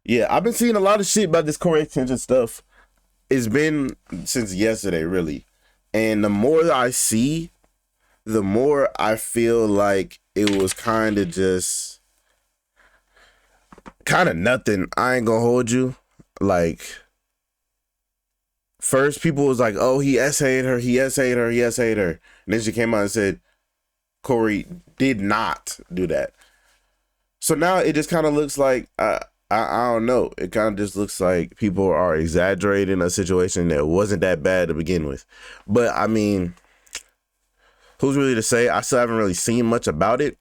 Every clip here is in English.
Yeah, I've been seeing a lot of shit about this CoryxKenshin stuff. It's been since yesterday, really. And the more that I see, the more I feel like it was kind of nothing. I ain't gonna hold you. Like, first people was like, oh, he essayed her, he essayed her, he essayed her. And then she came out and said, Corey did not do that. So now it just kind of looks like, I don't know. It kind of just looks like people are exaggerating a situation that wasn't that bad to begin with. But I mean, who's really to say? I still haven't really seen much about it.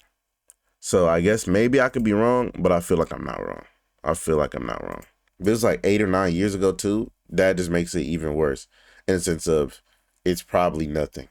So I guess maybe I could be wrong, but I feel like I'm not wrong. I feel like I'm not wrong. If it was like 8 or 9 years ago too, that just makes it even worse in the sense of it's probably nothing.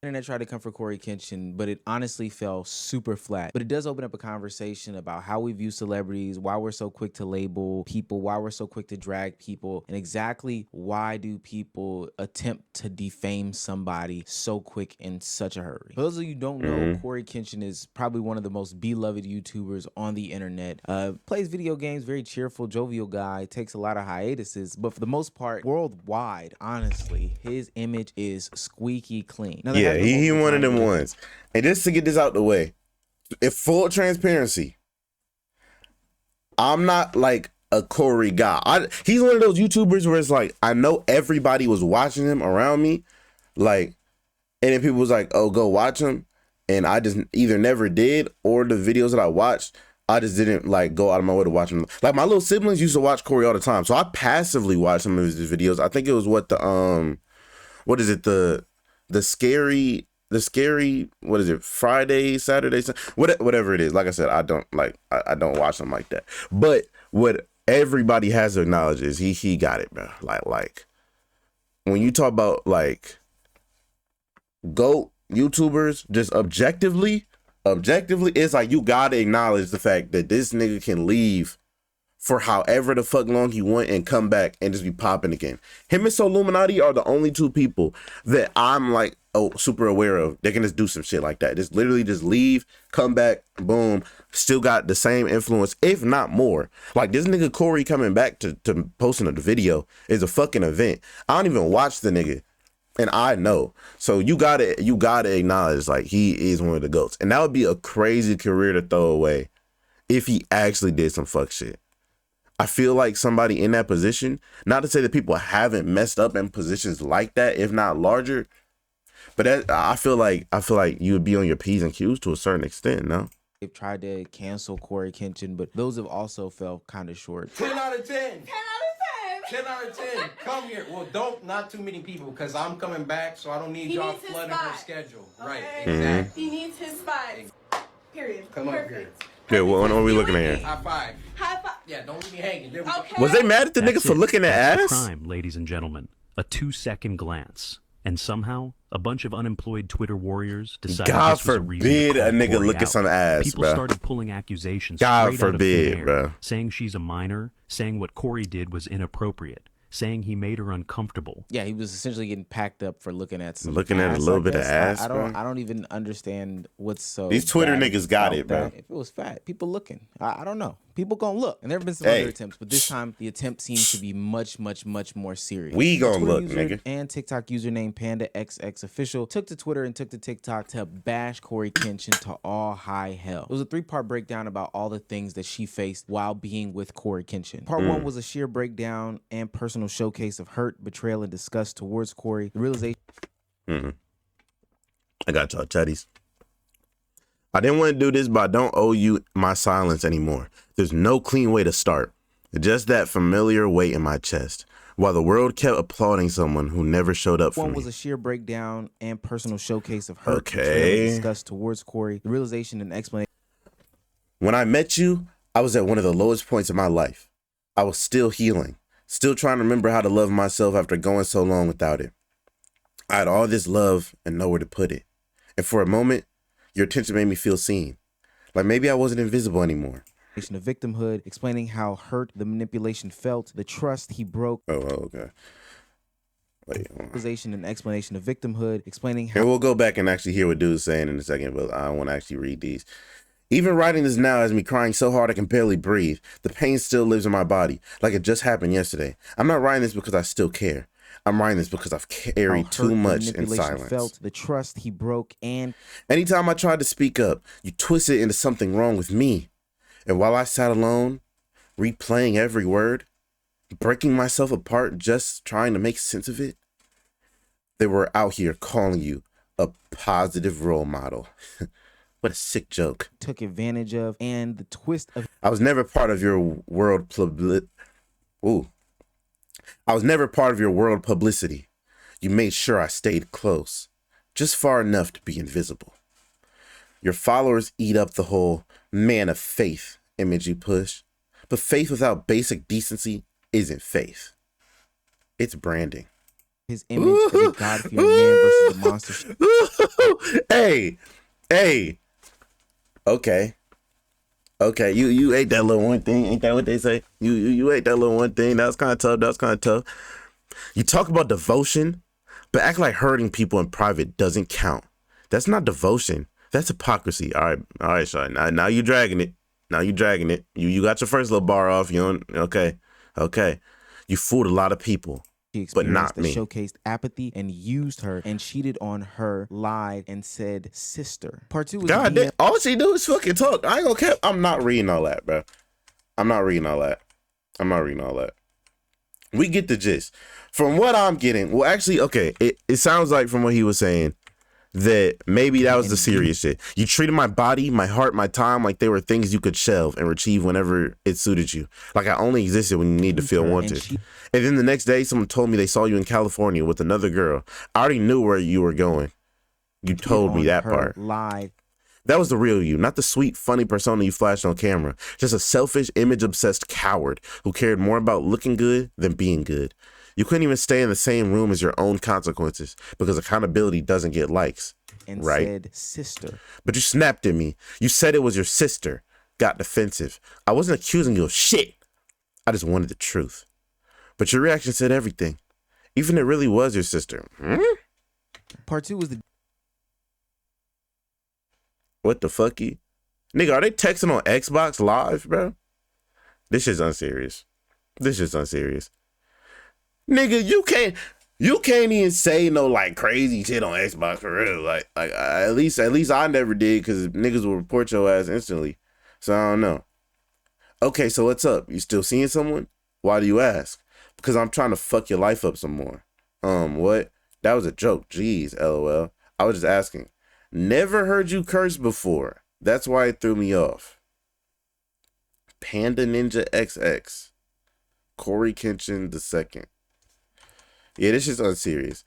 Internet tried to come for CoryxKenshin, but it honestly fell super flat. But it does open up a conversation about how we view celebrities, why we're so quick to label people, why we're so quick to drag people, and exactly why do people attempt to defame somebody so quick in such a hurry. For those of you who don't know, CoryxKenshin is probably one of the most beloved YouTubers on the internet. Plays video games, very cheerful, jovial guy, takes a lot of hiatuses, but for the most part, worldwide, honestly, his image is squeaky clean. Now, Yeah, he one of them ones. And just to get this out the way, if full transparency, I'm not like a Corey guy. He's one of those YouTubers where it's like, I know everybody was watching him around me. Like, and then people was like, oh, go watch him. And I just either never did, or the videos that I watched, I just didn't like go out of my way to watch them. Like my little siblings used to watch Corey all the time. So I passively watched some of his videos. I think it was what is it? The scary, what is it? Friday, Saturday, whatever it is. Like I said, I don't watch them like that. But what everybody has to acknowledge is he got it, bro. Like when you talk about like GOAT YouTubers, just objectively, it's like you gotta acknowledge the fact that this nigga can leave for however the fuck long he went and come back and just be popping again. Him and Illuminati are the only two people that I'm like, oh, super aware of. They can just do some shit like that. Just literally just leave, come back, boom, still got the same influence, if not more. Like this nigga Corey coming back to posting the video is a fucking event. I don't even watch the nigga. And I know. So you gotta acknowledge like he is one of the GOATs. And that would be a crazy career to throw away if he actually did some fuck shit. I feel like somebody in that position, not to say that people haven't messed up in positions like that, if not larger, but I feel like you would be on your P's and Q's to a certain extent, no? They've tried to cancel CoryxKenshin, but those have also fell kind of short. 10 out of 10. 10 out of 10. 10 out of 10. Come here. Well, not too many people, because I'm coming back, so I don't need y'all flooding her schedule. Okay. Right, exactly. He needs his spot. Period. Come up here. Yeah, what are we looking at here? High five. High five. Yeah, don't leave me hanging. There we Okay. Was they mad at the nigga for looking at ass? Crime, ladies and gentlemen. A 2-second glance. And somehow, a bunch of unemployed Twitter warriors decided God this was a reason forbid to a call nigga Corey look at out. some ass, People bro. started pulling accusations God straight forbid, out of thin air, bro. saying she's a minor, saying what Corey did was inappropriate, saying he made her uncomfortable. Yeah, he was essentially getting packed up for looking at some Looking at a ass, little I bit of guess. ass, I bro. don't even understand what's so. These Twitter bad niggas got about it, bro. that. If it was fat, people looking. I don't know. People gonna look. And there have been some other attempts, but this time the attempt seems to be much more serious. We gonna Twitter look, user nigga. And TikTok username PandaXXOfficial took to Twitter and took to TikTok to bash CoryxKenshin to all high hell. It was a 3-part breakdown about all the things that she faced while being with CoryxKenshin. Part 1 was a sheer breakdown and personal showcase of hurt, betrayal, and disgust towards Corey. The realization. I got y'all chatties. I didn't want to do this, but I don't owe you my silence anymore. There's no clean way to start. Just that familiar weight in my chest. While the world kept applauding someone who never showed up for One me. was a sheer breakdown and personal showcase of hurt, betrayal, Okay. and disgust towards Corey. The realization and explanation. When I met you, I was at one of the lowest points of my life. I was still healing, still trying to remember how to love myself after going so long without it. I had all this love and nowhere to put it. And for a moment, your attention made me feel seen. Like maybe I wasn't invisible anymore. Of victimhood, explaining how hurt the manipulation felt, the trust he broke. Oh, okay. Wait, hold on. Realization and explanation of victimhood, explaining how. Here, we'll go back and actually hear what dude's saying in a second, but I want to actually read these. Even writing this now has me crying so hard I can barely breathe. The pain still lives in my body, like it just happened yesterday. I'm not writing this because I still care. I'm writing this because I've carried too much in silence. Felt, the trust he broke, and anytime I tried to speak up, you twist it into something wrong with me. And while I sat alone, replaying every word, breaking myself apart just trying to make sense of it, they were out here calling you a positive role model. What a sick joke. Took advantage of, and the twist of... I was never part of your world I was never part of your world publicity. You made sure I stayed close, just far enough to be invisible. Your followers eat up the whole man of faith image you push, but faith without basic decency isn't faith. It's branding. His image as a God-fearing man versus the monster. Hey. Okay, you ate that little one thing. Ain't that what they say? You ate that little one thing. That was kind of tough. You talk about devotion, but act like hurting people in private doesn't count. That's not devotion. That's hypocrisy. All right, Sean. Now you dragging it. You got your first little bar off. You don't. Okay. You fooled a lot of people, but not me. Showcased apathy and used her and cheated on her, lied and said sister. Part 2 was God damn, all she do is fucking talk. I ain't gonna care. I'm not reading all that, bro. I'm not reading all that. We get the gist. From what I'm getting, well, actually, okay, it sounds like from what he was saying that maybe that was the serious shit. You treated my body, my heart, my time like they were things you could shelve and retrieve whenever it suited you. Like I only existed when you need to feel wanted. And then the next day, someone told me they saw you in California with another girl. I already knew where you were going. You told me that part. Lied. That was the real you, not the sweet, funny persona you flashed on camera. Just a selfish, image-obsessed coward who cared more about looking good than being good. You couldn't even stay in the same room as your own consequences because accountability doesn't get likes. And right? Said sister. But you snapped at me. You said it was your sister. Got defensive. I wasn't accusing you of shit. I just wanted the truth. But your reaction said everything. Even if it really was your sister. Part 2 was the... What the fucky? Nigga, are they texting on Xbox Live, bro? This shit's unserious. Nigga, you can't even say no like crazy shit on Xbox for real. Like at least I never did because niggas will report your ass instantly. So I don't know. Okay, so what's up? You still seeing someone? Why do you ask? Because I'm trying to fuck your life up some more. What? That was a joke. Jeez, LOL. I was just asking. Never heard you curse before. That's why it threw me off. Panda Ninja XX. CoryxKenshin II. Yeah, this is unserious.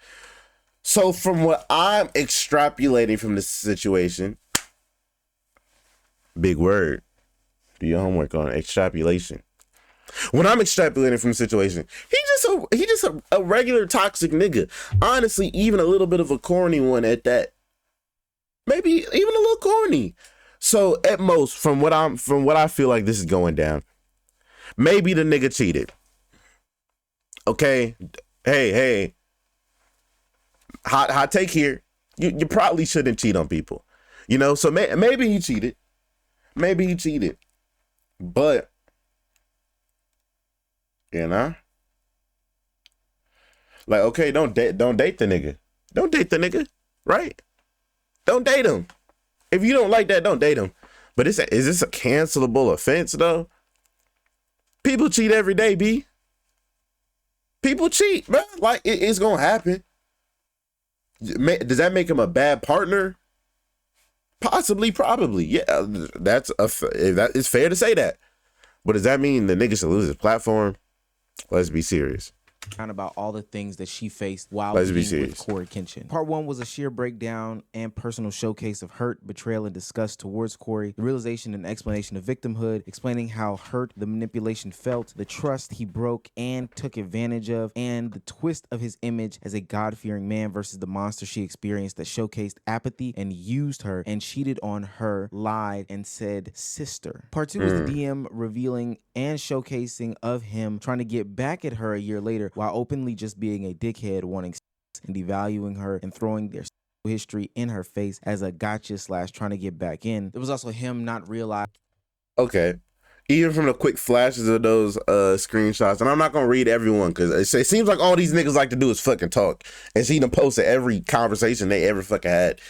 So from what I'm extrapolating from this situation, big word, do your homework on extrapolation. When I'm extrapolating from the situation, he just a regular toxic nigga. Honestly, even a little bit of a corny one at that. Maybe even a little corny. So at most, from what I feel like this is going down, maybe the nigga cheated. Okay. Hey, hot take here. You probably shouldn't cheat on people, you know. So maybe he cheated, but you know, like okay, don't date the nigga, right? Don't date him. If you don't like that, don't date him. But is this a cancelable offense though? People cheat every day, B. People cheat, bro. Like it's gonna happen. Does that make him a bad partner? Possibly, probably. Yeah, that is fair to say that. But does that mean the nigga should lose his platform? Let's be serious. About all the things that she faced while being with CoryxKenshin. Part 1 was a sheer breakdown and personal showcase of hurt, betrayal, and disgust towards Cory, the realization and explanation of victimhood, explaining how hurt the manipulation felt, the trust he broke and took advantage of, and the twist of his image as a God-fearing man versus the monster she experienced that showcased apathy and used her and cheated on her, lied, and said sister. Part 2 was the DM revealing and showcasing of him trying to get back at her a year later while openly just being a dickhead, wanting sex and devaluing her and throwing their history in her face as a gotcha / trying to get back in. There was also him not realizing. Okay. Even from the quick flashes of those screenshots, and I'm not gonna read everyone because it seems like all these niggas like to do is fucking talk. And see them post at every conversation they ever fucking had.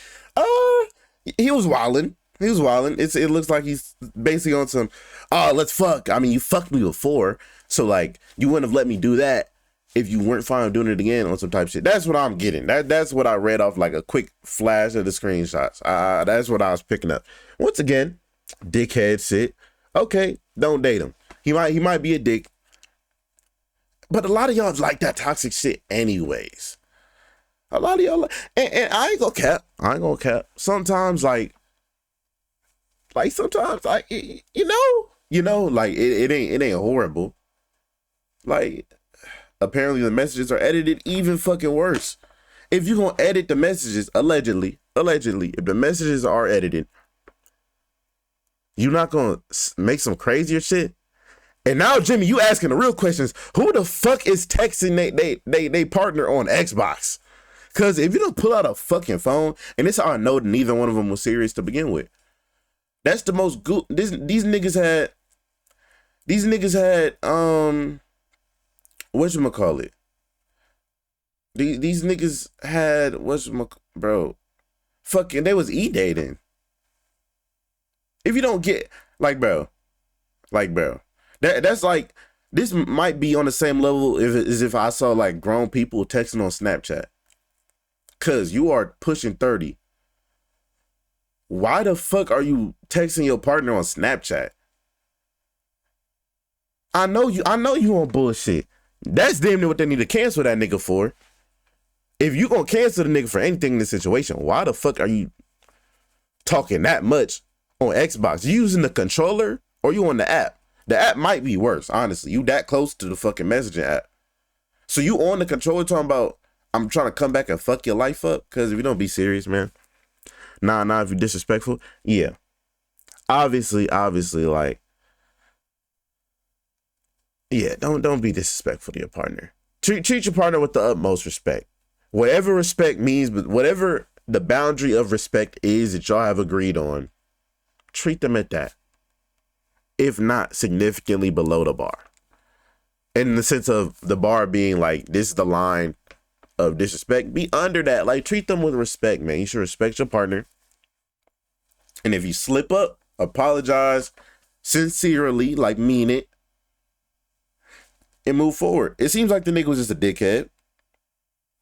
He was wilding. He was wilding. It looks like he's basically on some, let's fuck. I mean, you fucked me before, so like you wouldn't have let me do that if you weren't fine with doing it again on some type of shit. That's what I'm getting. That's what I read off like a quick flash of the screenshots. That's what I was picking up. Once again, dickhead shit. Okay, don't date him. He might be a dick, but a lot of y'all like that toxic shit anyways. A lot of y'all, and I ain't gonna cap. Sometimes like sometimes like you know, like it ain't horrible. Like apparently the messages are edited even fucking worse. If you gonna edit the messages, allegedly, if the messages are edited, you not gonna make some crazier shit. And now, Jimmy, you asking the real questions. Who the fuck is texting they partner on Xbox? Because if you don't pull out a fucking phone, and this how I know that neither one of them was serious to begin with. That's the most good. These niggas had whatchamacallit? These niggas had bro. Fucking they was e-dating. If you don't get bro. That's like this might be on the same level as if I saw like grown people texting on Snapchat. Cause you are pushing 30. Why the fuck are you texting your partner on Snapchat? I know you on bullshit. That's damn near what they need to cancel that nigga for. If you gonna cancel the nigga for anything in this situation, why the fuck are you talking that much on Xbox? You using the controller or you on the app? The app might be worse, honestly. You that close to the fucking messaging app. So you on the controller talking about, I'm trying to come back and fuck your life up? Because if you don't be serious, man. Nah, if you're disrespectful, yeah. Obviously, like, yeah, don't be disrespectful to your partner. Treat your partner with the utmost respect. Whatever respect means, but whatever the boundary of respect is that y'all have agreed on, treat them at that. If not significantly below the bar. In the sense of the bar being like, this is the line of disrespect, be under that. Like, treat them with respect, man. You should respect your partner. And if you slip up, apologize sincerely, like mean it, and move forward. It seems like the nigga was just a dickhead,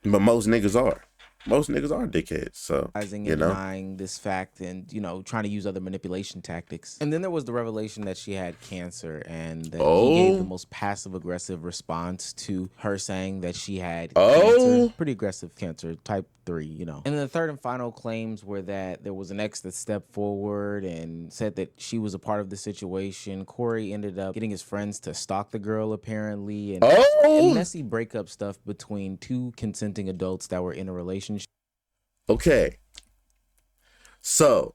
but most niggas are. Most niggas are dickheads, so, you know. Denying this fact and, trying to use other manipulation tactics. And then there was the revelation that she had cancer and that he gave the most passive-aggressive response to her saying that she had cancer. Pretty aggressive cancer, type 3, And then the third and final claims were that there was an ex that stepped forward and said that she was a part of the situation. Corey ended up getting his friends to stalk the girl, apparently, and messy breakup stuff between two consenting adults that were in a relationship. Okay. So,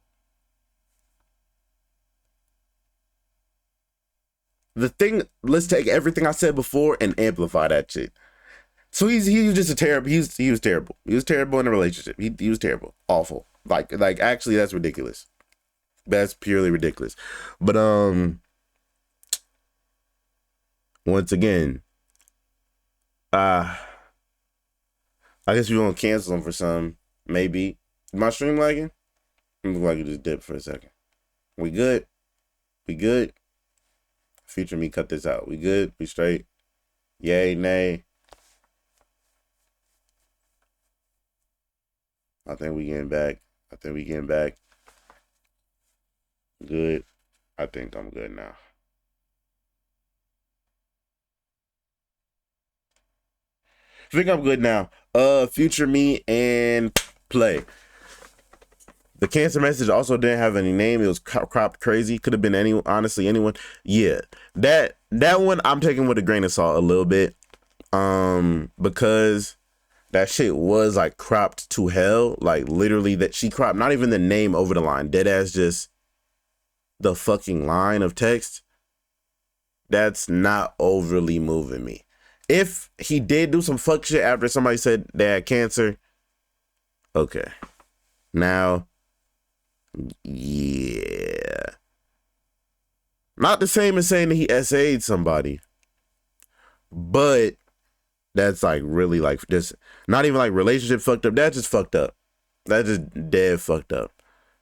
let's take everything I said before and amplify that shit. So he was just he was terrible. He was terrible in a relationship. He was terrible. Awful. Like actually that's ridiculous. That's purely ridiculous. But once again, I guess we won't cancel him for some. Maybe. My stream lagging? It look like it just dipped for a second. We good? We good? Future me, cut this out. We good? We straight? Yay, nay? I think we getting back. Good. I think I'm good now. I think I'm good now. Future me and play. The cancer message also didn't have any name. It was cropped crazy. Could have been anyone. Honestly, anyone. Yeah, that one I'm taking with a grain of salt a little bit, because that shit was like cropped to hell. Like literally, that she cropped not even the name over the line. Dead ass just the fucking line of text. That's not overly moving me. If he did do some fuck shit after somebody said they had cancer, okay. Now, yeah. Not the same as saying that he SA'd somebody. But that's like really like just not even like relationship fucked up. That's just fucked up. That's just dead fucked up.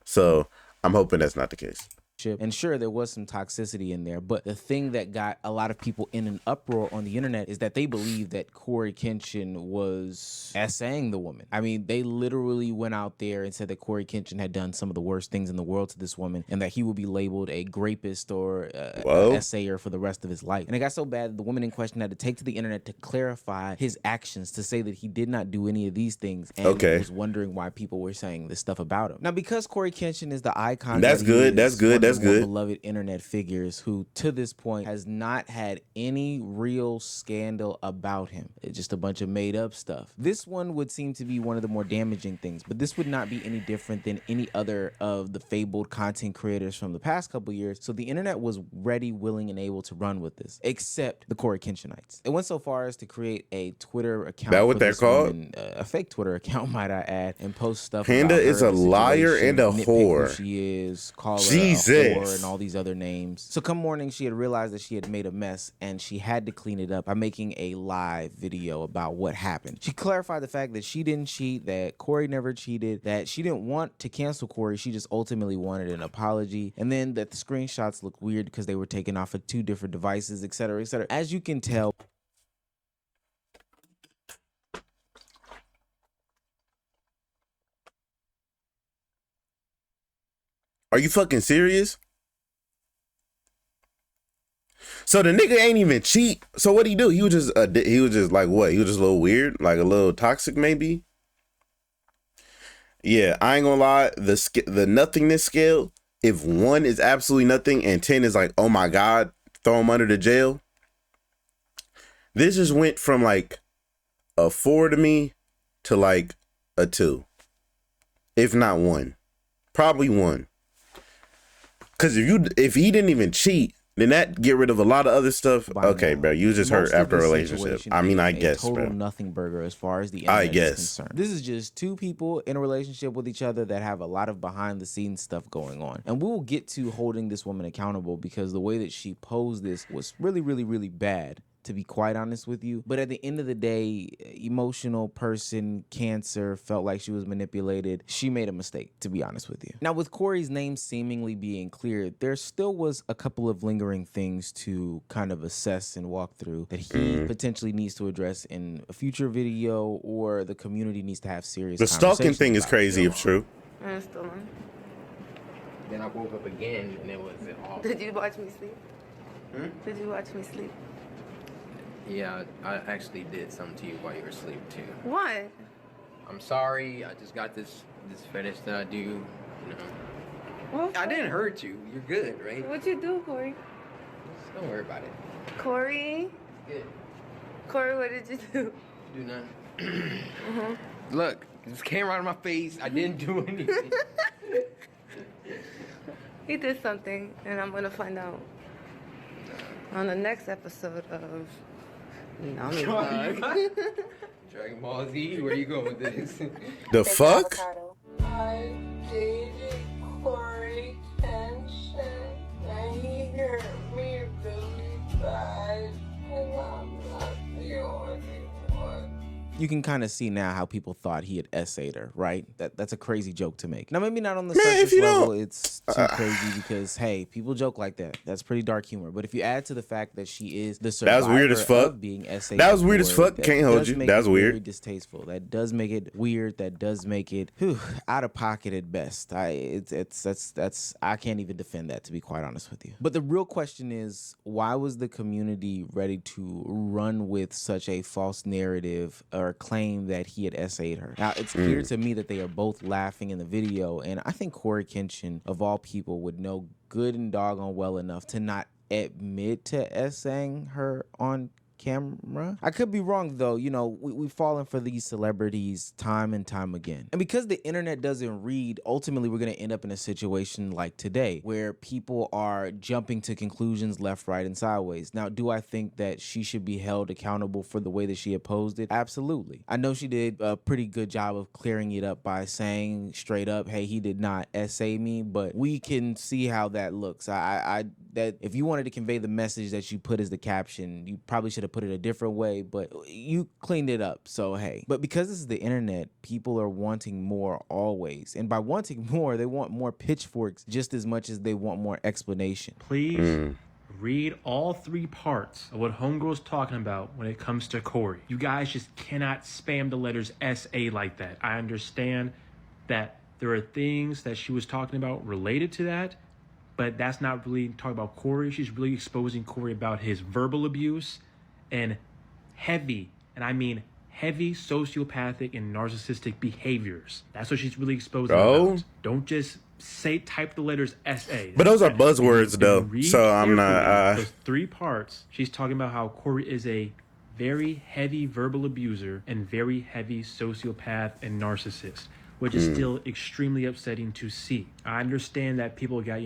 So I'm hoping that's not the case. And sure, there was some toxicity in there, but the thing that got a lot of people in an uproar on the internet is that they believe that CoryKenshin was essaying the woman. I mean, they literally went out there and said that CoryKenshin had done some of the worst things in the world to this woman, and that he would be labeled a rapist or a essayer for the rest of his life. And it got so bad that the woman in question had to take to the internet to clarify his actions, to say that he did not do any of these things, and was wondering why people were saying this stuff about him. Now, because CoryKenshin is the icon, that's good. That's good. That's good. Beloved internet figures who to this point has not had any real scandal about him. It's just a bunch of made up stuff. This one would seem to be one of the more damaging things, but this would not be any different than any other of the fabled content creators from the past couple years. So the internet was ready, willing, and able to run with this, except the CoryKenshinites. It went so far as to create a Twitter account. That what they're called? Woman, a fake Twitter account, might I add, and post stuff. Panda about is her, a liar and a whore. Who she is, call her Jesus. a whore, and all these other names. So come morning, she had realized that she had made a mess, and she had to clean it up by making a live video about what happened. She clarified the fact that she didn't cheat, that Cory never cheated, that she didn't want to cancel Cory, she just ultimately wanted an apology, and then that the screenshots looked weird because they were taken off of 2 different devices, etc., etc. As you can tell, are you fucking serious? So the nigga ain't even cheat. So what'd he do? He was just like what? He was just a little weird, like a little toxic maybe. Yeah, I ain't gonna lie. The nothingness scale, if 1 is absolutely nothing and 10 is like, oh my God, throw him under the jail. This just went from like a 4 to me to like a 2. If not 1. Probably 1. Cause if he didn't even cheat, then that get rid of a lot of other stuff. Okay, bro, you just hurt after a relationship. I mean, I guess, total bro. Nothing burger as far as the internet is concerned. This is just 2 people in a relationship with each other that have a lot of behind the scenes stuff going on. And we will get to holding this woman accountable because the way that she posed this was really, really, really bad, to be quite honest with you. But at the end of the day, emotional person, Cancer, felt like she was manipulated. She made a mistake, to be honest with you. Now, with Cory's name seemingly being cleared, there still was a couple of lingering things to kind of assess and walk through that he potentially needs to address in a future video, or the community needs to have serious conversations. The stalking thing is crazy if true. I'm still on. Then I woke up again and it was awful. Did you watch me sleep? Did you watch me sleep? Yeah, I actually did something to you while you were asleep too. What? I'm sorry. I just got this fetish that I do. You know. What? I didn't hurt you. You're good, right? What'd you do, Cory? Just don't worry about it. Cory? It's good. Cory, what did you do? Do nothing. Look, this came right in my face. I didn't do anything. He did something, and I'm gonna find out on the next episode of Nami Vlog. Dragon Ball Z, where you going with this? The fuck? I dated CoryKenshin, and he hurt me really bad, and I'm not the only one. You can kind of see now how people thought he had essayed her, right? That's a crazy joke to make. Now, maybe not on the surface level, it's too crazy because, hey, people joke like that. That's pretty dark humor. But if you add to the fact that she is the survivor that was weird as fuck. Of being essayed, that was weird as fuck. Can't hold you. That was weird. Very distasteful. That does make it weird. That does make it out of pocket at best. I can't even defend that, to be quite honest with you. But the real question is, why was the community ready to run with such a false narrative or claim that he had essayed her? Now, it's clear to me that they are both laughing in the video, and I think CoryKenshin, of all people, would know good and doggone well enough to not admit to essaying her on camera. I could be wrong though. You know, we've fallen for these celebrities time and time again. And because the internet doesn't read, ultimately we're going to end up in a situation like today where people are jumping to conclusions left, right, and sideways. Now, do I think that she should be held accountable for the way that she opposed it? Absolutely. I know she did a pretty good job of clearing it up by saying straight up, hey, he did not essay me, but we can see how that looks. That if you wanted to convey the message that you put as the caption, you probably should have put it a different way, but you cleaned it up, so hey. But because this is the internet, people are wanting more always. And by wanting more, they want more pitchforks just as much as they want more explanation. Please read all 3 parts of what Homegirl's talking about when it comes to Cory. You guys just cannot spam the letters SA like that. I understand that there are things that she was talking about related to that, but that's not really talking about Cory. She's really exposing Cory about his verbal abuse and heavy, and I mean heavy sociopathic and narcissistic behaviors. That's what she's really exposing about. Don't just type the letters SA. But those are buzzwords though, so I'm not. Those 3 parts, she's talking about how Cory is a very heavy verbal abuser and very heavy sociopath and narcissist, which is still extremely upsetting to see. I understand that people got,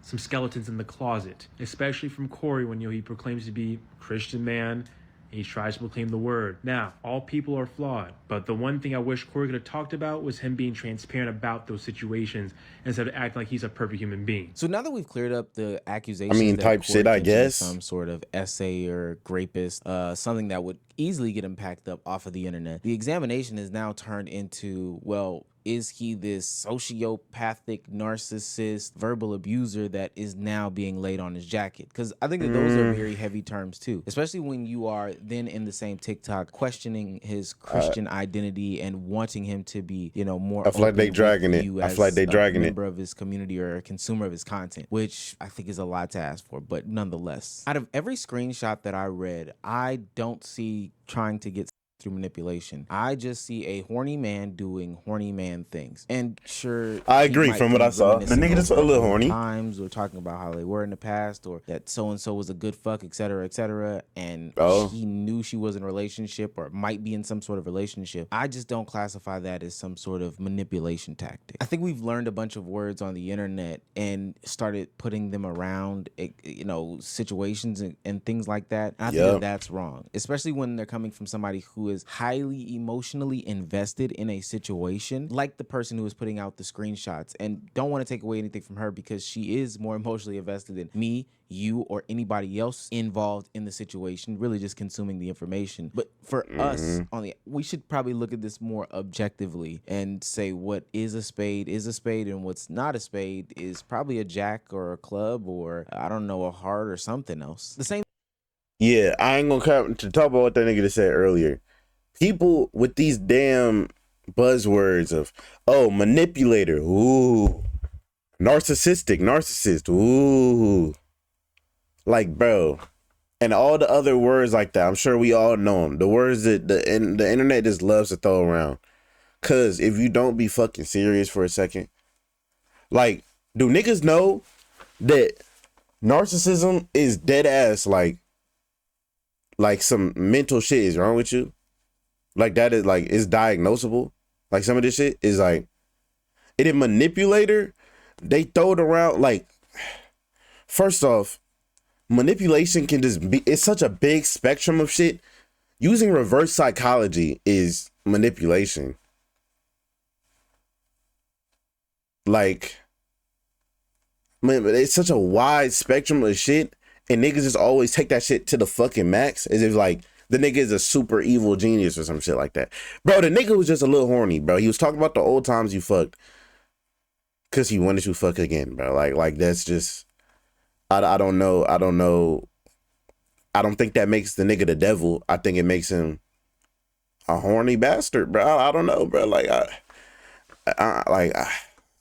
some skeletons in the closet, especially from Cory when, he proclaims to be a Christian man. He tries to proclaim the word. Now, all people are flawed, but the one thing I wish Cory could have talked about was him being transparent about those situations instead of acting like he's a perfect human being. So now that we've cleared up the accusations, that type Cory shit, I Kenshin is guess. some sort of essay or rapist, something that would easily get him packed up off of the internet. The examination is now turned into, well, is he this sociopathic, narcissist, verbal abuser that is now being laid on his jacket? Because I think that those are very heavy terms too, especially when you are then in the same TikTok questioning his Christian identity and wanting him to be, more. I feel like they dragging it. I feel like they dragging it. Member of his community or a consumer of his content, which I think is a lot to ask for, but nonetheless, out of every screenshot that I read, I don't see trying to get through manipulation. I just see a horny man doing horny man things. And sure, I agree from what I saw. The nigga just a little horny. Times we're talking about how they were in the past, or that so and so was a good fuck, etc., etc. And he knew she was in a relationship or might be in some sort of relationship. I just don't classify that as some sort of manipulation tactic. I think we've learned a bunch of words on the internet and started putting them around, situations and things like that. And I think that that's wrong, especially when they're coming from somebody who is highly emotionally invested in a situation, like the person who is putting out the screenshots. And don't want to take away anything from her, because she is more emotionally invested than me, you, or anybody else involved in the situation, really just consuming the information. But for us, we should probably look at this more objectively and say what is a spade, and what's not a spade is probably a jack or a club or, I don't know, a heart or something else. The same. Yeah, I ain't gonna come to talk about what that nigga just said earlier. People with these damn buzzwords of, manipulator, ooh, narcissist, ooh. Like, bro, and all the other words like that, I'm sure we all know them. The words that the internet just loves to throw around. Because if you don't be fucking serious for a second, like, do niggas know that narcissism is dead ass, like some mental shit is wrong with you? Like, that is, like, it's diagnosable. Like, some of this shit is, like, it is manipulator. They throw it around, like, first off, manipulation can just be, it's such a big spectrum of shit. Using reverse psychology is manipulation. Like, man, it's such a wide spectrum of shit, and niggas just always take that shit to the fucking max, as if, like, the nigga is a super evil genius or some shit like that. Bro, the nigga was just a little horny, bro. He was talking about the old times you fucked because he wanted to fuck again, bro. Like that's just, I don't know. I don't think that makes the nigga the devil. I think it makes him a horny bastard, bro. I don't know, bro. Like,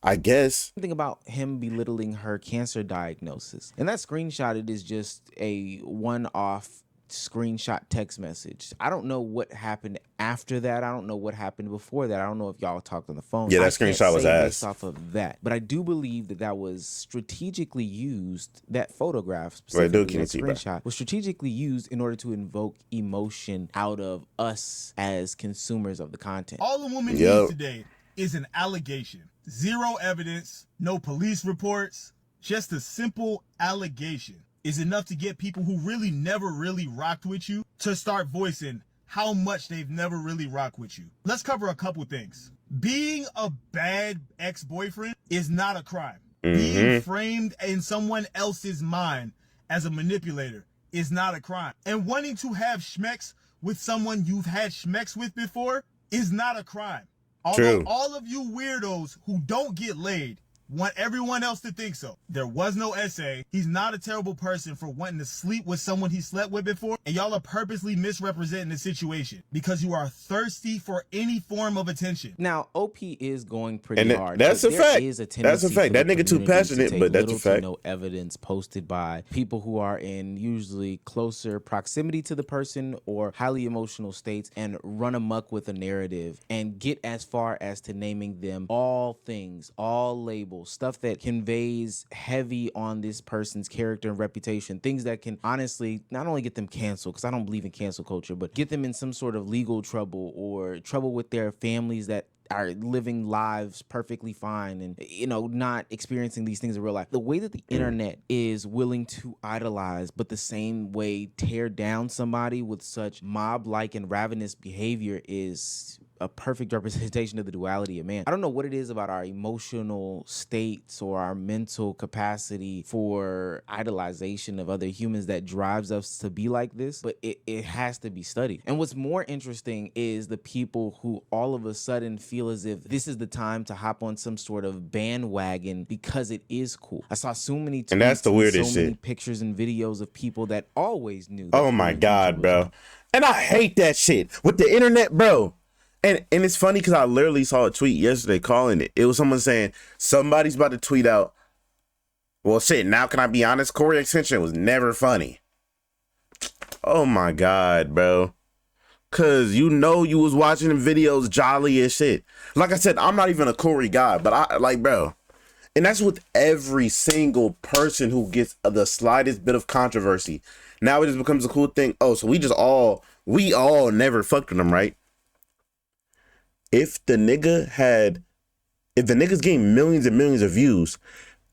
I guess. Think about him belittling her cancer diagnosis. In that screenshot, it is just a one-off screenshot text message. I don't know what happened after that. I don't know what happened before that. I don't know if y'all talked on the phone. Yeah, that I can't screenshot was say ass. based off of that. But I do believe that that was strategically used, that photograph specifically, that screenshot was strategically used in order to invoke emotion out of us as consumers of the content. All the woman needs today is an allegation. Zero evidence, no police reports, just a simple allegation is enough to get people who really never really rocked with you to start voicing how much they've never really rocked with you. Let's cover a couple things. Being a bad ex-boyfriend is not a crime. Being framed in someone else's mind as a manipulator is not a crime. And wanting to have schmecks with someone you've had schmecks with before is not a crime. Although all of you weirdos who don't get laid want everyone else to think so. There was no essay. He's not a terrible person for wanting to sleep with someone he slept with before. And y'all are purposely misrepresenting the situation because you are thirsty for any form of attention. Now, OP is going pretty hard. That's a fact. That's a fact. That nigga too passionate, but that's a fact. No evidence posted by people who are in usually closer proximity to the person or highly emotional states and run amok with a narrative and get as far as to naming them all things, all labels, stuff that conveys heavy on this person's character and reputation, things that can honestly not only get them canceled, because I don't believe in cancel culture, but get them in some sort of legal trouble or trouble with their families that are living lives perfectly fine and, you know, not experiencing these things in real life. The way that the internet is willing to idolize, but the same way tear down somebody with such mob-like and ravenous behavior is a perfect representation of the duality of man. I don't know what it is about our emotional states or our mental capacity for idolization of other humans that drives us to be like this, but it has to be studied. And what's more interesting is the people who all of a sudden feel as if this is the time to hop on some sort of bandwagon because it is cool. I saw so many tweets, and that's the weirdest so many shit. Pictures and videos of people that always knew. Oh my God, bro. And I hate that shit with the internet, bro. And it's funny because I literally saw a tweet yesterday calling it. It was someone saying somebody's about to tweet out, well, shit, now can I be honest? CoryxKenshin was never funny. Oh my God, bro. Cause you know you was watching the videos jolly as shit. Like I said, I'm not even a Cory guy, but I like, bro. And that's with every single person who gets the slightest bit of controversy. Now it just becomes a cool thing. Oh, so we all never fucked with them, right? If the nigga's getting millions and millions of views,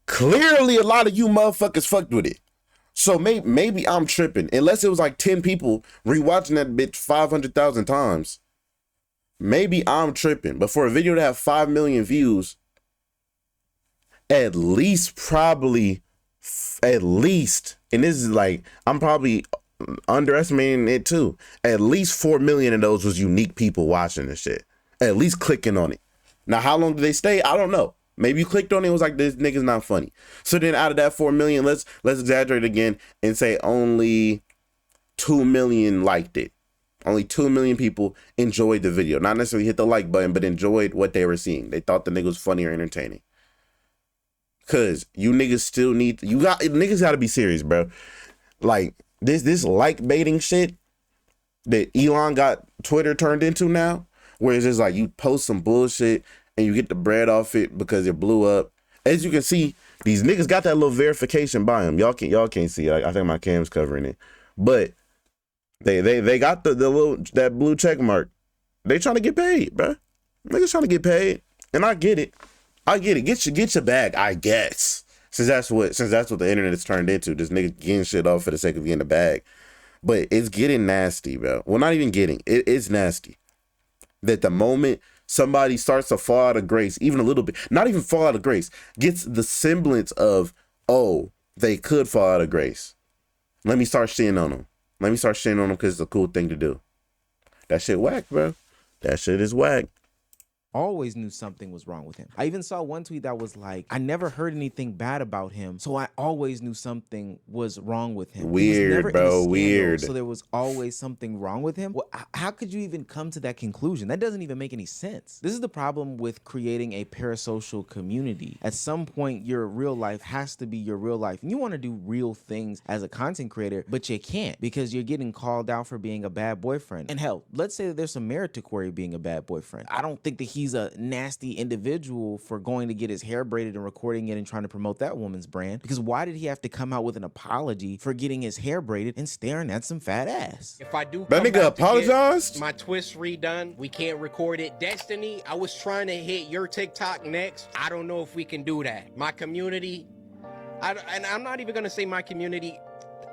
clearly a lot of you motherfuckers fucked with it. So maybe I'm tripping. Unless it was like 10 people rewatching that bitch 500,000 times. Maybe I'm tripping. But for a video to have 5 million views, at least, and this is like, I'm probably underestimating it too. At least 4 million of those was unique people watching this shit. At least clicking on it. Now, how long did they stay? I don't know. Maybe you clicked on it and was like, this nigga's not funny. So then out of that 4 million, let's exaggerate again and say only 2 million liked it. Only 2 million people enjoyed the video. Not necessarily hit the like button, but enjoyed what they were seeing. They thought the nigga was funny or entertaining. Cause you niggas still niggas gotta be serious, bro. Like this like baiting shit that Elon got Twitter turned into now. Where it's just like you post some bullshit and you get the bread off it because it blew up. As you can see, these niggas got that little verification by them. Y'all can't see it. I think my cam's covering it. But they got the little that blue check mark. They trying to get paid, bro. Niggas trying to get paid. And I get it. Get your bag, I guess. Since that's what the internet has turned into. This nigga getting shit off for the sake of getting a bag. But it's getting nasty, bro. Well, not even getting. It's nasty. That the moment somebody starts to fall out of grace, even a little bit, not even fall out of grace, gets the semblance of, oh, they could fall out of grace. Let me start shitting on them. Because it's a cool thing to do. That shit whack, bro. That shit is whack. always knew something was wrong with him. I even saw one tweet that was like, I never heard anything bad about him, so I always knew something was wrong with him. He was never in a scandal, so there was always something wrong with him. Well, how could you even come to that conclusion? That doesn't even make any sense. This is the problem with creating a parasocial community. At some point, your real life has to be your real life. And you want to do real things as a content creator, but you can't because you're getting called out for being a bad boyfriend. And hell, let's say that there's some merit to Corey being a bad boyfriend. I don't think that he's a nasty individual for going to get his hair braided and recording it and trying to promote that woman's brand, because why did he have to come out with an apology for getting his hair braided and staring at some fat ass? If I do That come nigga back to get apologized? my twist redone, we can't record it. Destiny, I was trying to hit your TikTok next. I don't know if we can do that. My community, and I'm not even gonna say my community,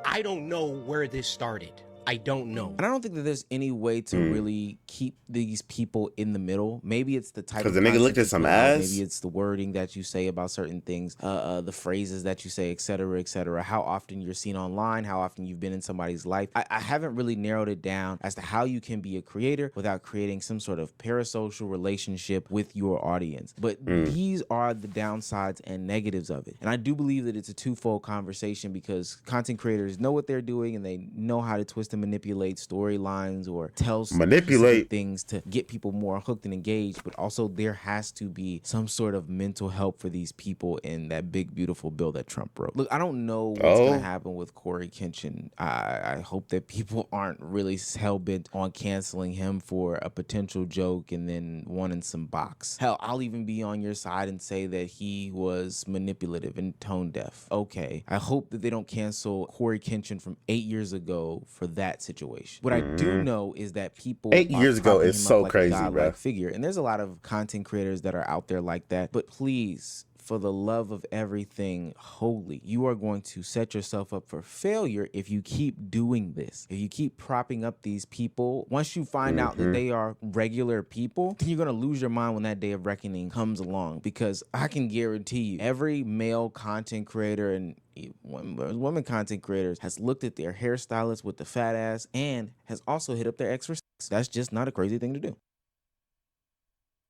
I don't know where this started. I don't know. And I don't think that there's any way to really keep these people in the middle. Maybe it's the type of Because the nigga looked at some ass. Maybe it's the wording that you say about certain things, the phrases that you say, et cetera, how often you're seen online, how often you've been in somebody's life. I haven't really narrowed it down as to how you can be a creator without creating some sort of parasocial relationship with your audience. But these are the downsides and negatives of it. And I do believe that it's a twofold conversation, because content creators know what they're doing and they know how to twist and manipulate storylines or tell specific things to get people more hooked and engaged. But also there has to be some sort of mental help for these people in that big beautiful bill that Trump wrote. Look, I don't know what's going to happen with CoryKenshin. I hope that people aren't really hell-bent on canceling him for a potential joke and then wanting some box. Hell, I'll even be on your side and say that he was manipulative and tone deaf. Okay, I hope that they don't cancel CoryKenshin from 8 years ago for that situation. What I do know is that people 8 years ago is so crazy, bro. Figure, and there's a lot of content creators that are out there like that. But please, for the love of everything holy, you are going to set yourself up for failure if you keep doing this. If you keep propping up these people, once you find out that they are regular people, then you're going to lose your mind when that day of reckoning comes along. Because I can guarantee you, every male content creator and women content creators has looked at their hairstylist with the fat ass and has also hit up their ex for sex. That's just not a crazy thing to do.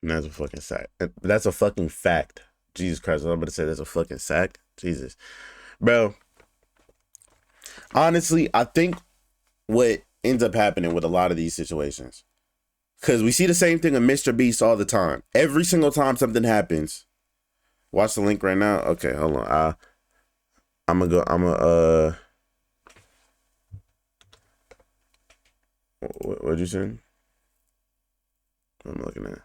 That's a fucking fact. That's a fucking fact. Jesus Christ, I'm about to say that's a fucking sack. Jesus. Bro. Honestly, I think what ends up happening with a lot of these situations, because we see the same thing in Mr. Beast all the time. Every single time something happens. Watch the link right now. Okay, hold on. What'd you say? I'm looking at.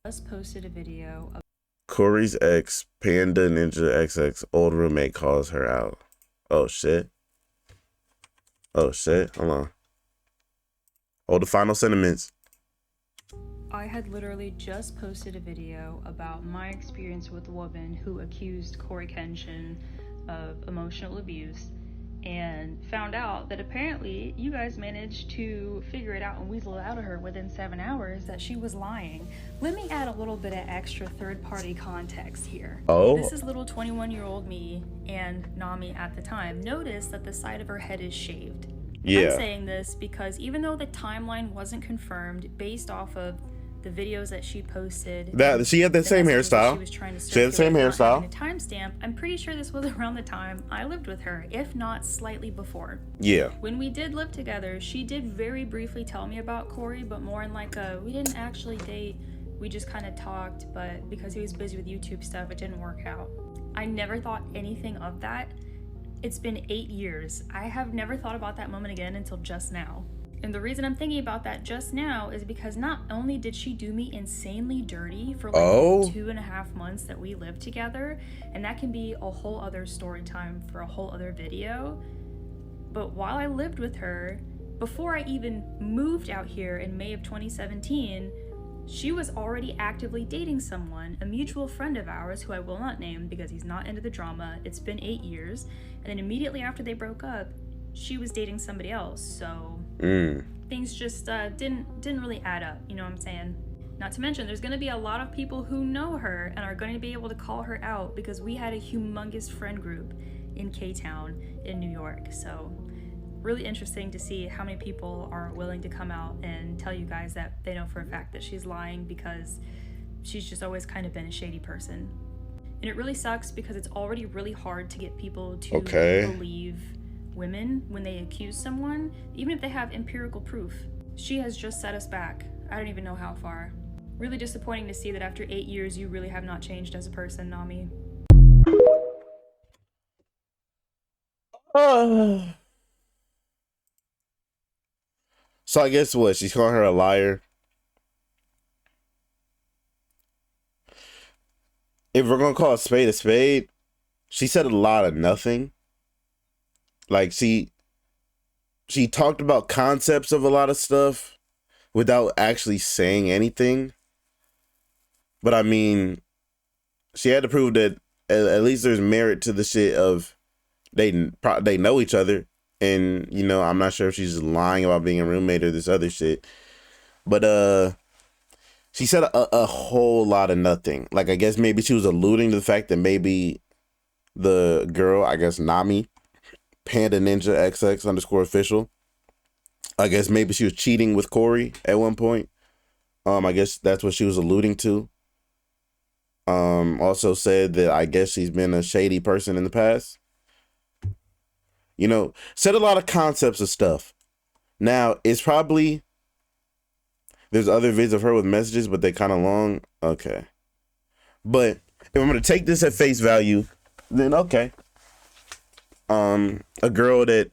Just posted a video of Corey's ex, Panda Ninja XX, old roommate calls her out. Oh shit. Hold on. Hold the final sentiments. I had literally just posted a video about my experience with a woman who accused CoryKenshin of emotional abuse, and found out that apparently you guys managed to figure it out and weasel it out of her within 7 hours that she was lying. Let me add a little bit of extra third-party context here. Oh. This is little 21-year-old me and Nami at the time. Notice that the side of her head is shaved. Yeah. I'm saying this because even though the timeline wasn't confirmed based off of the videos that she posted, that she had that same hairstyle. She had the same hairstyle. Timestamp. I'm pretty sure this was around the time I lived with her, if not slightly before. Yeah. When we did live together, she did very briefly tell me about Corey, but more in like we didn't actually date. We just kind of talked, but because he was busy with YouTube stuff, it didn't work out. I never thought anything of that. It's been 8 years. I have never thought about that moment again until just now. And the reason I'm thinking about that just now is because not only did she do me insanely dirty for like 2.5 months that we lived together, and that can be a whole other story time for a whole other video, but while I lived with her, before I even moved out here in May of 2017, she was already actively dating someone, a mutual friend of ours who I will not name because he's not into the drama. It's been 8 years, and then immediately after they broke up, she was dating somebody else, so things just didn't really add up, you know what I'm saying? Not to mention, there's going to be a lot of people who know her and are going to be able to call her out because we had a humongous friend group in K-Town in New York, so really interesting to see how many people are willing to come out and tell you guys that they know for a fact that she's lying because she's just always kind of been a shady person. And it really sucks because it's already really hard to get people to believe women when they accuse someone, even if they have empirical proof. She has just set us back. I don't even know how far. Really disappointing to see that after 8 years, you really have not changed as a person, Nami. So I guess what? She's calling her a liar. If we're gonna call a spade, she said a lot of nothing. Like she talked about concepts of a lot of stuff without actually saying anything. But I mean, she had to prove that at least there's merit to the shit of they know each other. And, you know, I'm not sure if she's lying about being a roommate or this other shit. But she said a whole lot of nothing. Like, I guess maybe she was alluding to the fact that maybe the girl, I guess Nami, Panda Ninja XX _official, I guess maybe she was cheating with Cory at one point. I guess that's what she was alluding to. Also said that I guess she's been a shady person in the past. You know, said a lot of concepts of stuff. Now, it's probably, there's other vids of her with messages, but they kind of long. Okay. But if I'm going to take this at face value, then okay. A girl that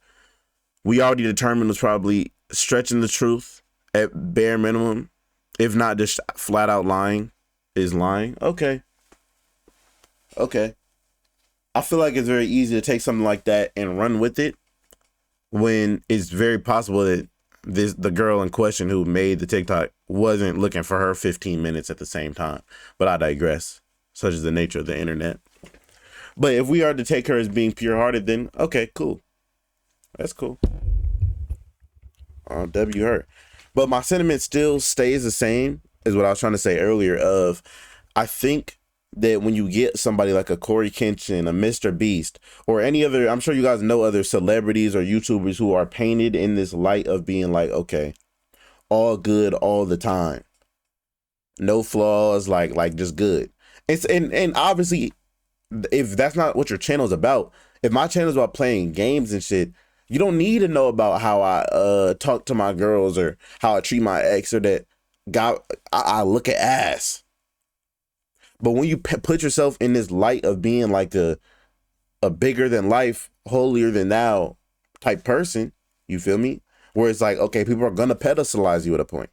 we already determined was probably stretching the truth at bare minimum, if not just flat out lying, is lying. Okay. I feel like it's very easy to take something like that and run with it when it's very possible that the girl in question who made the TikTok wasn't looking for her 15 minutes at the same time. But I digress. Such is the nature of the internet. But if we are to take her as being pure-hearted, then okay, cool. That's cool. W her. But my sentiment still stays the same as what I was trying to say earlier of, I think that when you get somebody like a CoryxKenshin, a Mr. Beast, or any other, I'm sure you guys know other celebrities or YouTubers who are painted in this light of being like, okay, all good all the time. No flaws, like just good. And obviously, if that's not what your channel's about, if my channel's about playing games and shit, you don't need to know about how I talk to my girls or how I treat my ex or that I look at ass. But when you put yourself in this light of being like a bigger than life, holier than thou type person, you feel me? Where it's like, okay, people are gonna pedestalize you at a point.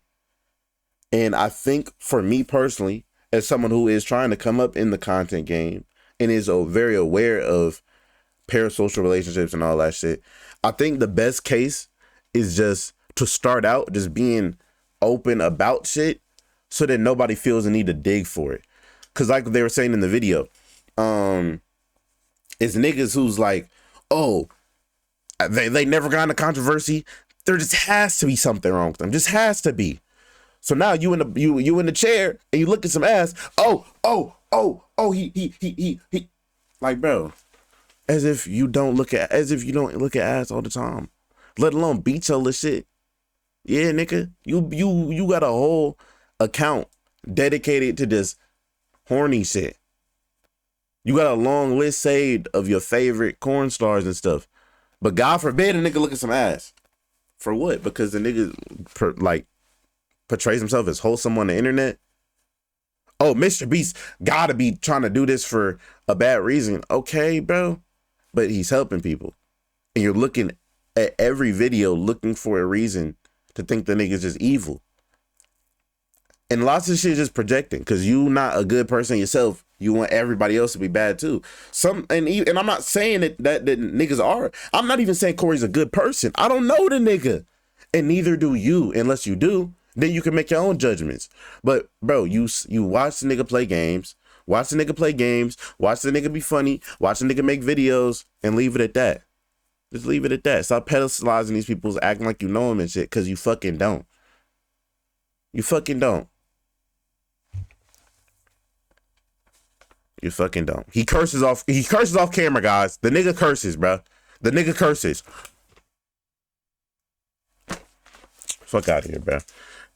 And I think for me personally, as someone who is trying to come up in the content game and is very aware of parasocial relationships and all that shit, I think the best case is just to start out just being open about shit so that nobody feels the need to dig for it. Cause like they were saying in the video, it's niggas who's like, oh, they never got in a controversy. There just has to be something wrong with them. Just has to be. So now you in the chair and you look at some ass. He. Like, bro, as if you don't look at ass all the time, let alone beat your little shit. Yeah, nigga, you got a whole account dedicated to this horny shit. You got a long list saved of your favorite corn stars and stuff. But God forbid a nigga look at some ass. For what? Because the nigga portrays himself as wholesome on the internet. Oh, Mr. Beast gotta be trying to do this for a bad reason. Okay, bro. But he's helping people. And you're looking at every video looking for a reason to think the nigga's just evil. And lots of shit is just projecting because you not a good person yourself. You want everybody else to be bad too. And I'm not saying that niggas are. I'm not even saying Cory's a good person. I don't know the nigga. And neither do you. Unless you do, then you can make your own judgments. But bro, you watch the nigga play games. Watch the nigga be funny. Watch the nigga make videos and leave it at that. Just leave it at that. Stop pedestalizing these people, acting like you know them and shit, because you fucking don't. You fucking don't. You fucking don't. He curses off camera, guys. The nigga curses, bro. The nigga curses. Fuck out of here, bro.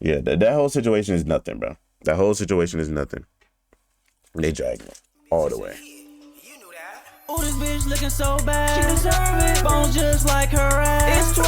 Yeah, that whole situation is nothing, bro. That whole situation is nothing. They dragging it all the way. Oh, this bitch looking so bad. She deserve it. Bones just like her ass. It's